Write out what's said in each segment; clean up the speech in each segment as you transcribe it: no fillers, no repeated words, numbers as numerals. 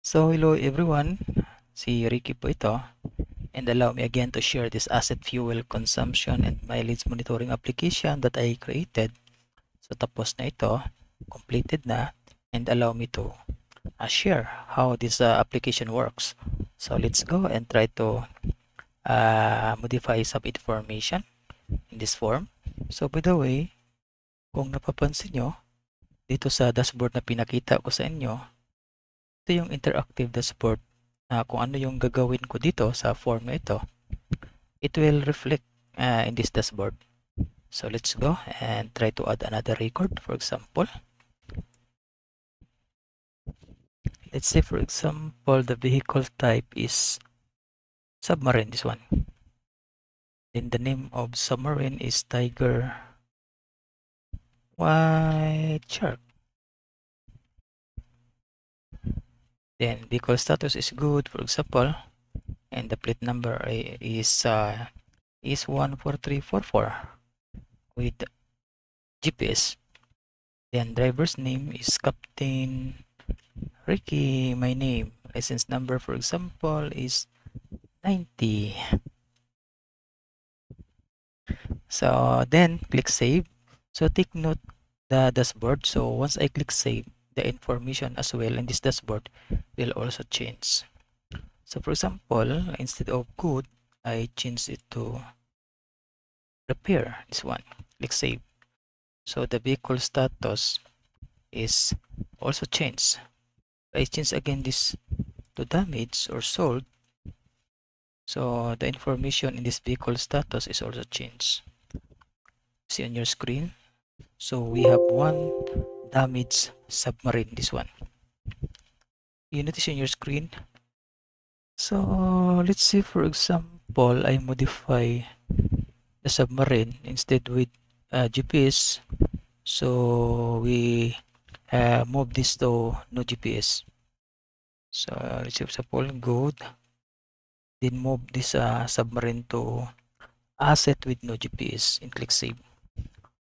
So hello everyone, si Ricky po ito, and allow me again to share this asset fuel consumption and mileage monitoring application that I created. So tapos na ito, completed na, and allow me to share how this application works. So let's go and try to modify some information in this form. So by the way, kung napapansin nyo, dito sa dashboard na pinakita ko sa inyo, ito yung interactive dashboard na kung ano yung gagawin ko dito sa form na ito, it will reflect in this dashboard. So let's go and try to add another record. For example, let's say for example, the vehicle type is submarine, this one. Then the name of submarine is Tiger White Shark. Then vehicle status is good, for example, and the plate number is 14344 with GPS. Then driver's name is Captain Ricky. My name, license number for example is 90. So then click save. So take note the dashboard. So once I click save, the information as well in this dashboard will also change. So for example, instead of good, I change it to repair, this one. Click save. So the vehicle status is also changed. I change again this to damage or sold. So the information in this vehicle status is also changed. See on your screen. So we have one damaged submarine, this one. You notice on your screen. So let's say for example, I modify the submarine instead with GPS. So we move this to no GPS. So let's say for example, good. Then move this submarine to asset with no GPS and click save.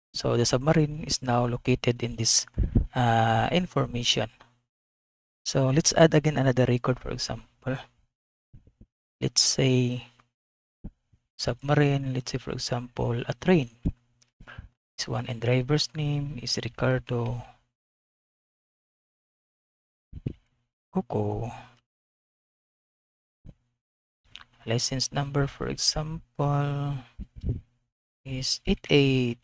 So the submarine is now located in this information. So let's add again another record, for example. Let's say submarine, let's say for example a train. This one, and driver's name is Ricardo Coco. License number for example is 88.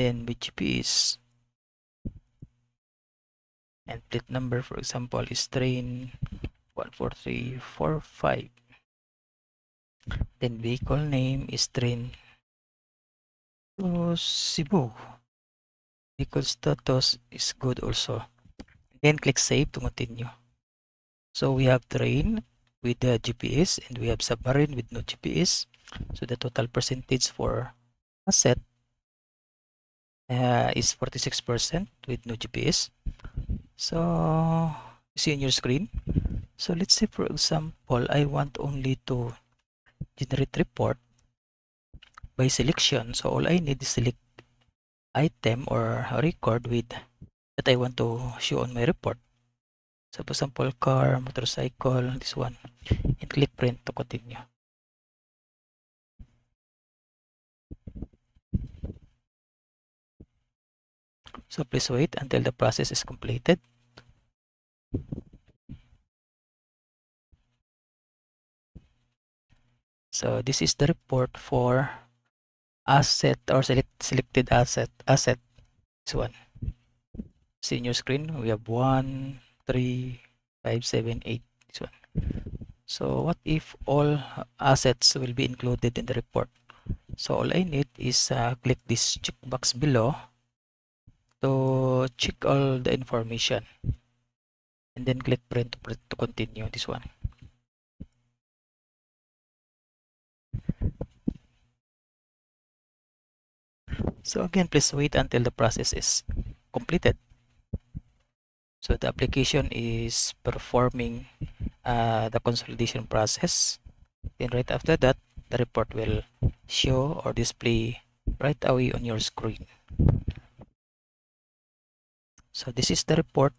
Then with GPS. And plate number for example is train 14345. Then vehicle name is train to Cebu. Vehicle status is good also. Then click save to continue. So we have train with the GPS and we have submarine with no GPS. So the total percentage for asset is 46% with no GPS. So you see on your screen. So let's say for example, I want only to generate report by selection. So all I need is select item or record with that I want to show on my report. So for example, car, motorcycle, this one, and click print to continue. So please wait until the process is completed. So this is the report for asset or selected asset. This one. See in your screen, we have 1, 3, 5, 7, 8. This one. So what if all assets will be included in the report? So all I need is click this checkbox below to check all the information, and then click print to continue, this one. So again, please wait until the process is completed. So the application is performing the consolidation process. Then right after that, the report will show or display right away on your screen. So this is the report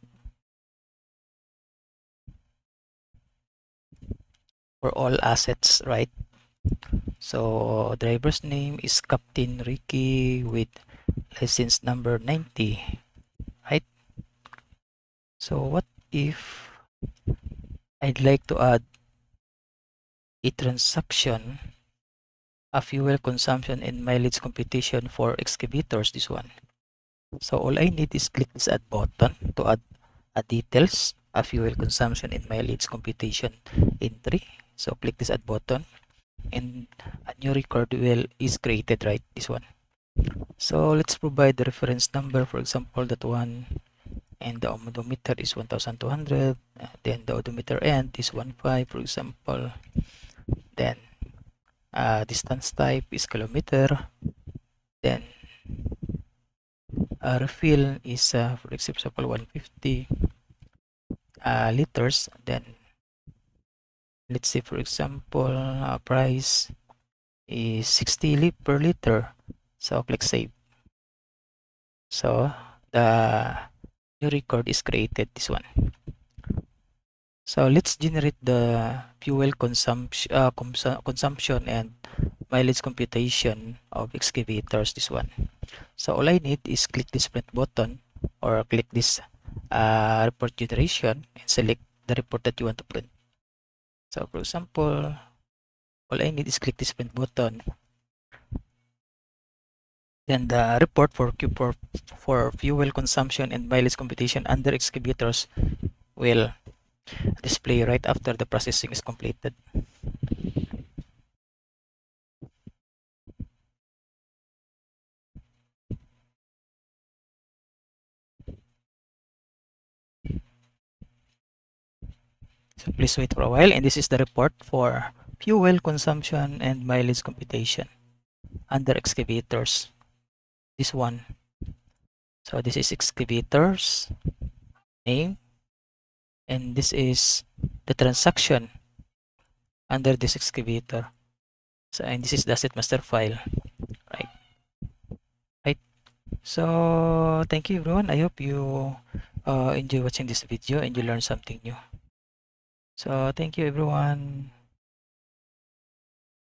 for all assets, right? So driver's name is Captain Ricky with license number 90, right? So what if I'd like to add a transaction, a fuel consumption and mileage computation for excavators, this one. So all I need is click this add button to add a details, a fuel consumption and mileage computation entry. So click this add button and a new record will is created, right? This one. So let's provide the reference number, for example, that one, and the odometer is 1200, then the odometer end is 15, for example. Then distance type is kilometer, then refill is for example 150 liters, then let's say for example price is 60 per liter, so click save. So the new record is created, this one. So let's generate the fuel consumption and mileage computation of excavators, this one. So all I need is click this print button or click this report generation and select the report that you want to print. So for example, all I need is click this print button. Then the report for fuel consumption and mileage computation under excavators will display right after the processing is completed. So please wait for a while, and this is the report for fuel consumption and mileage computation under excavators, this one. So this is excavators name, and this is the transaction under this excavator. So and this is the asset master file, right? So thank you everyone. I hope you enjoy watching this video and you learn something new. So thank you everyone.